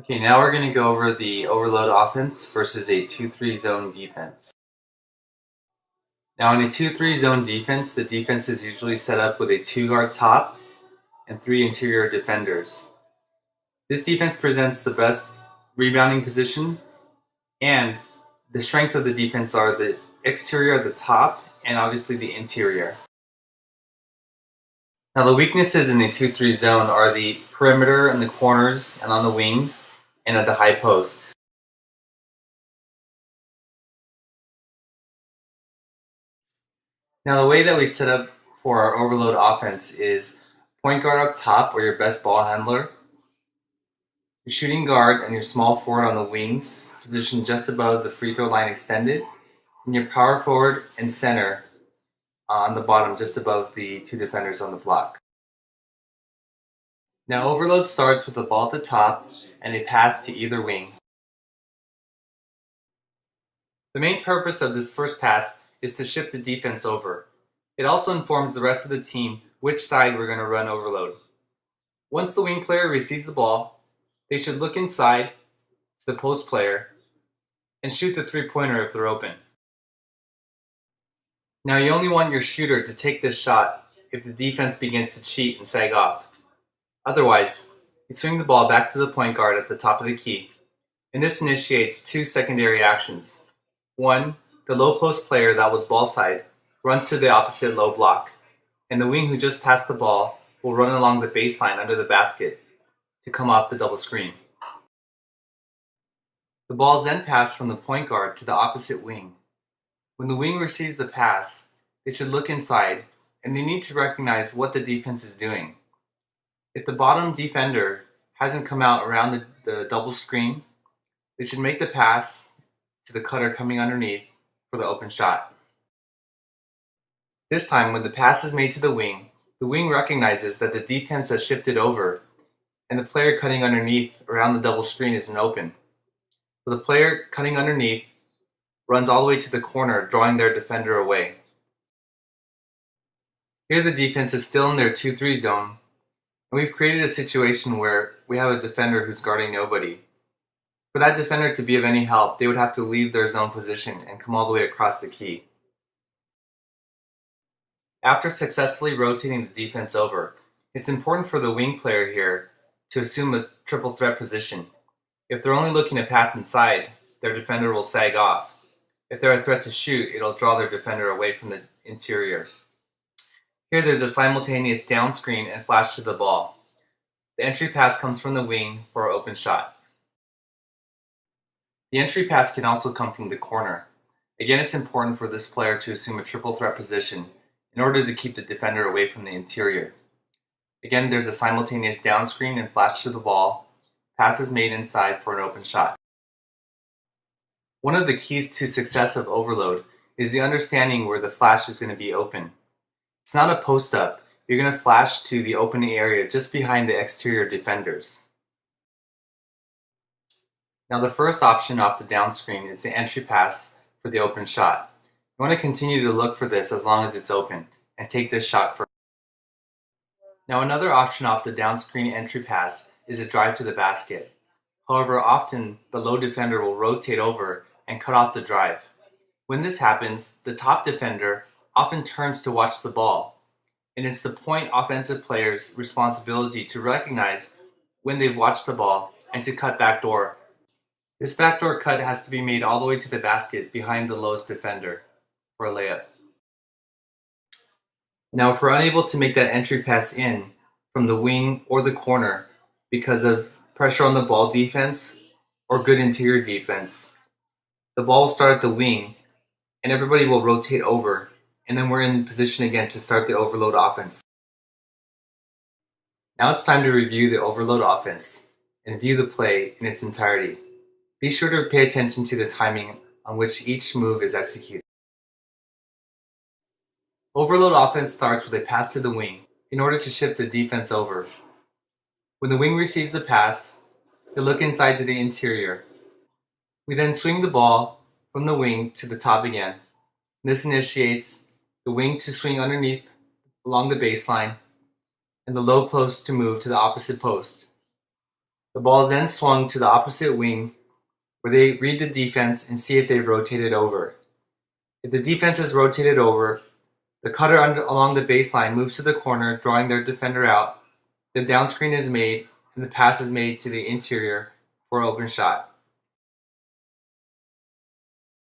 Okay, now we're going to go over the overload offense versus a 2-3 zone defense. Now in a 2-3 zone defense, the defense is usually set up with a 2-guard top and 3 interior defenders. This defense presents the best rebounding position, and the strengths of the defense are the exterior, the top, and obviously the interior. Now the weaknesses in a 2-3 zone are the perimeter and the corners and on the wings and at the high post. Now the way that we set up for our overload offense is point guard up top, or your best ball handler, your shooting guard and your small forward on the wings, positioned just above the free throw line extended, and your power forward and center on the bottom, just above the two defenders on the block. Now overload starts with the ball at the top and a pass to either wing. The main purpose of this first pass is to shift the defense over. It also informs the rest of the team which side we're going to run overload. Once the wing player receives the ball, they should look inside to the post player and shoot the three-pointer if they're open. Now you only want your shooter to take this shot if the defense begins to cheat and sag off. Otherwise, you swing the ball back to the point guard at the top of the key, and this initiates two secondary actions. One, the low post player that was ball side runs to the opposite low block, and the wing who just passed the ball will run along the baseline under the basket to come off the double screen. The ball is then passed from the point guard to the opposite wing. When the wing receives the pass, they should look inside, and they need to recognize what the defense is doing. If the bottom defender hasn't come out around the double screen, they should make the pass to the cutter coming underneath for the open shot. This time, when the pass is made to the wing recognizes that the defense has shifted over, and the player cutting underneath around the double screen isn't open. So the player cutting underneath runs all the way to the corner, drawing their defender away. Here the defense is still in their 2-3 zone, and we've created a situation where we have a defender who's guarding nobody. For that defender to be of any help, they would have to leave their zone position and come all the way across the key. After successfully rotating the defense over, it's important for the wing player here to assume a triple threat position. If they're only looking to pass inside, their defender will sag off. If they're a threat to shoot, it'll draw their defender away from the interior. Here there's a simultaneous down screen and flash to the ball. The entry pass comes from the wing for an open shot. The entry pass can also come from the corner. Again, it's important for this player to assume a triple threat position in order to keep the defender away from the interior. Again, there's a simultaneous down screen and flash to the ball. Pass is made inside for an open shot. One of the keys to success of overload is the understanding where the flash is going to be open. It's not a post up. You're going to flash to the open area just behind the exterior defenders. Now the first option off the down screen is the entry pass for the open shot. You want to continue to look for this as long as it's open and take this shot first. Now another option off the down screen entry pass is a drive to the basket. However, often the low defender will rotate over and cut off the drive. When this happens, the top defender often turns to watch the ball, and it's the point offensive player's responsibility to recognize when they've watched the ball and to cut backdoor. This backdoor cut has to be made all the way to the basket behind the lowest defender for a layup. Now, if we're unable to make that entry pass in from the wing or the corner because of pressure on the ball defense or good interior defense, the ball will start at the wing and everybody will rotate over, and then we're in position again to start the overload offense. Now it's time to review the overload offense and view the play in its entirety. Be sure to pay attention to the timing on which each move is executed. Overload offense starts with a pass to the wing in order to shift the defense over. When the wing receives the pass, they look inside to the interior. We then swing the ball from the wing to the top again. This initiates the wing to swing underneath along the baseline and the low post to move to the opposite post. The ball is then swung to the opposite wing where they read the defense and see if they've rotated over. If the defense is rotated over, the cutter along the baseline moves to the corner, drawing their defender out. The down screen is made, and the pass is made to the interior for an open shot.